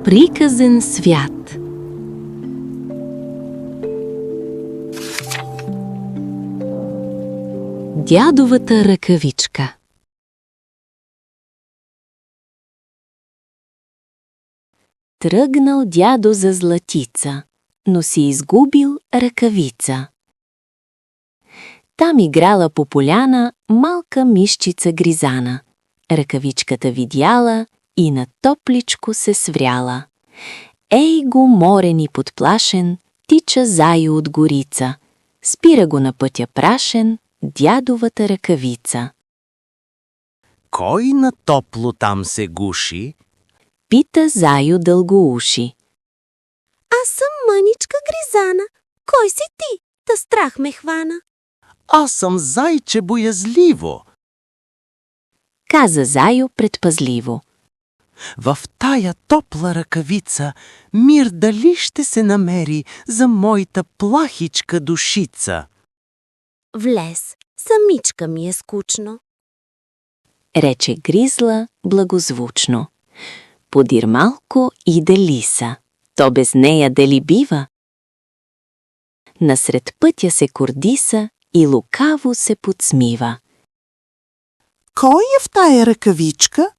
Приказен свят. Дядовата ръкавичка. Тръгнал дядо за златица, но си изгубил ръкавица. Там играла по поляна малка мишчица гризана. Ръкавичката видяла и на топличко се свряла. Ей го морен и подплашен, тича заю от горица. Спира го на пътя прашен дядовата ръкавица. Кой на топло там се гуши? Пита заю дългоуши. Аз съм мъничка гризана. Кой си ти? Та страх ме хвана. Аз съм зайче боязливо. Каза заю предпазливо. В тая топла ръкавица мир дали ще се намери за моята плахичка душица? Влез, самичка ми е скучно. Рече гризла благозвучно. Подир малко иде лиса. То без нея дали бива? Насред пътя се кордиса и лукаво се подсмива. Кой е в тая ръкавичка?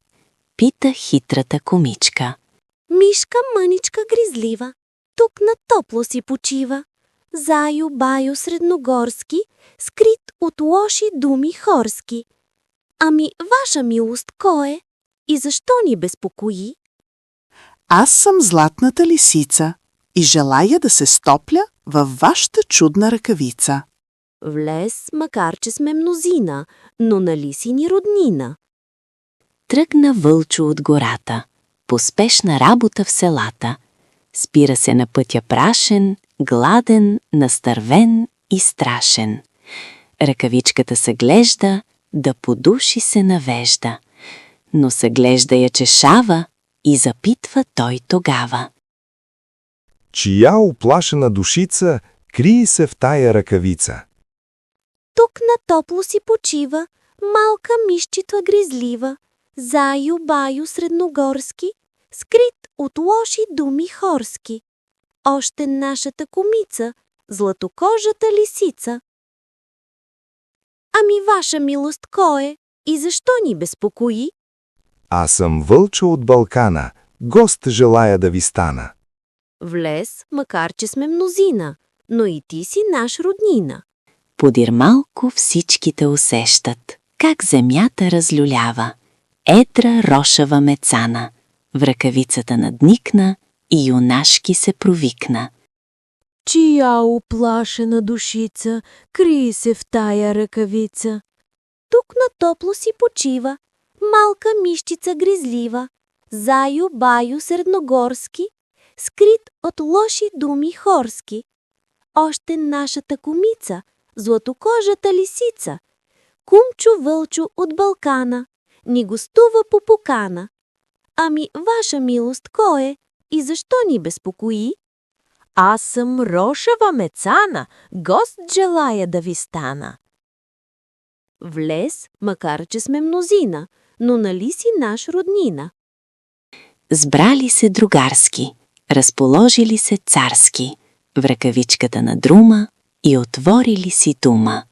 Пита хитрата комичка. Мишка мъничка гризлива, тук на топло си почива. Заю, баю средногорски, скрит от лоши думи хорски. Ами, ваша милост, кой е? И защо ни безпокои? Аз съм златната лисица и желая да се стопля във вашата чудна ръкавица. Влез, макар че сме мнозина, но нали си ни роднина? Тръгна вълчо от гората. Поспешна работа в селата. Спира се на пътя прашен, гладен, настървен и страшен. Ръкавичката съглежда, да по души се навежда. Но съглежда я чешава и запитва той тогава. Чия уплашена душица крие се в тая ръкавица? Тук на топло си почива, малка мишчица гризлива. Заю, баю средногорски, скрит от лоши думи хорски. Още нашата комица, златокожата лисица. Ами, ваша милост, кой е? И защо ни безпокои? Аз съм вълчо от Балкана, гост желая да ви стана. Влез, макар че сме мнозина, но и ти си наш роднина. Подир малко всичките усещат, как земята разлюлява. Едра рошава мецана, в ръкавицата надникна и юнашки се провикна. Чия уплашена душица крие се в тая ръкавица? Тук на топло си почива, малка мишчица гризлива. Заю, баю средногорски, скрит от лоши думи хорски. Още нашата комица, златокожата лисица. Кумчо вълчо от Балкана ни гостува по покана. Ами, ваша милост, кой е? И защо ни безпокои? Аз съм рошава мецана, гост желая да ви стана. Влез, макар че сме мнозина, но нали си наш роднина? Сбрали се другарски, разположили се царски, в ръкавичката на друма и отворили си дума.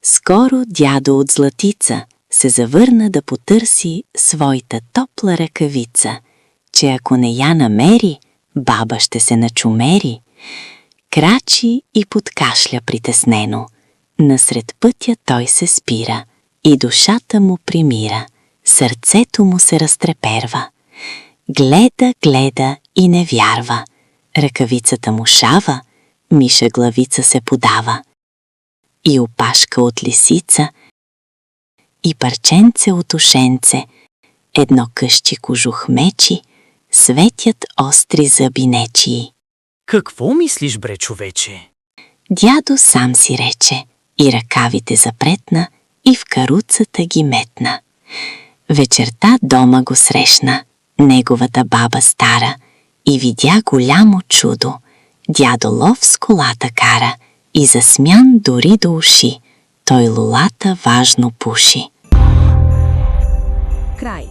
Скоро дядо от златица се завърна да потърси своята топла ръкавица, че ако не я намери, баба ще се начумери. Крачи и подкашля притеснено. Насред пътя той се спира и душата му примира. Сърцето му се разтреперва. Гледа, гледа и не вярва. Ръкавицата му шава, миша главица се подава. И опашка от лисица, и парченце от ушенце, едно къщи кожух мечи, светят остри зъби нечии. Какво мислиш, бре, човече? Дядо сам си рече, и ръкавите запретна, и в каруцата ги метна. Вечерта дома го срещна, неговата баба стара, и видя голямо чудо. Дядо лов с колата кара, и засмян дори до уши, той лулата важно пуши. Край.